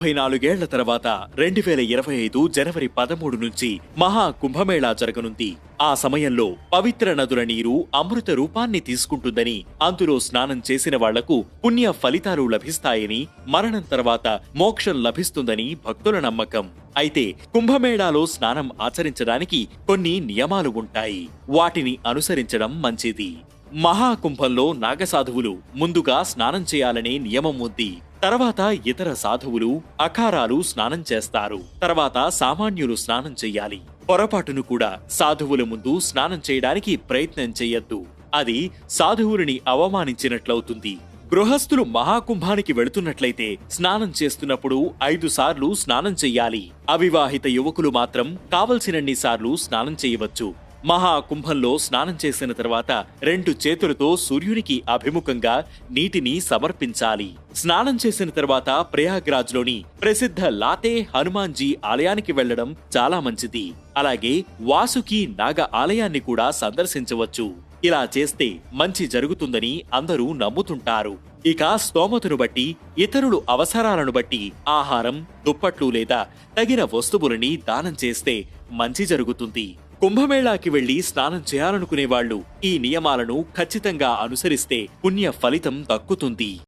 4 ఏళ్ల తర్వాత 2025 జనవరి 13 నుంచి మహా కుంభమేళా జరగనుంది. ఆ సమయంలో పవిత్ర నదుల నీరు అమృత రూపాన్ని తీసుకుంటుందని, అందులో స్నానం చేసిన వాళ్లకు పుణ్య ఫలితాలు లభిస్తాయని, మరణం తర్వాత మోక్షం లభిస్తుందని భక్తుల నమ్మకం. అయితే కుంభమేళాలో స్నానం ఆచరించడానికి కొన్ని నియమాలు ఉంటాయి. వాటిని అనుసరించడం మంచిది. మహాకుంభంలో నాగసాధువులు ముందుగా స్నానం చేయాలనే నియమం ఉంది. తర్వాత ఇతర సాధువులు, అఖారాలు స్నానం చేస్తారు. తర్వాత సామాన్యులు స్నానం చెయ్యాలి. పొరపాటును కూడా సాధువుల ముందు స్నానం చేయడానికి ప్రయత్నం చెయ్యొద్దు. అది సాధువులని అవమానించినట్లవుతుంది. గృహస్థులు మహాకుంభానికి వెళుతున్నట్లయితే స్నానం చేస్తున్నప్పుడు 5 సార్లు స్నానం చెయ్యాలి. అవివాహిత యువకులు మాత్రం కావలసినన్ని సార్లు స్నానం చేయవచ్చు. మహాకుంభంలో స్నానం చేసిన తర్వాత 2 చేతులతో సూర్యునికి అభిముఖంగా నీటిని సమర్పించాలి. స్నానం చేసిన తర్వాత ప్రయాగ్రాజ్లోని ప్రసిద్ధ లాతే హనుమాన్జీ ఆలయానికి వెళ్లడం చాలా మంచిది. అలాగే వాసుకి నాగ ఆలయాన్ని కూడా సందర్శించవచ్చు. ఇలా చేస్తే మంచి జరుగుతుందని అందరూ నమ్ముతుంటారు. ఇక స్తోమతను బట్టి, ఇతరులు అవసరాలను బట్టి ఆహారం, దుప్పట్లు లేదా తగిన వస్తువులని దానం చేస్తే మంచి జరుగుతుంది. కుంభమేళాకి వెళ్లి స్నానం చేయాలనుకునే వాళ్లు ఈ నియమాలను ఖచ్చితంగా అనుసరిస్తే పుణ్య ఫలితం దక్కుతుంది.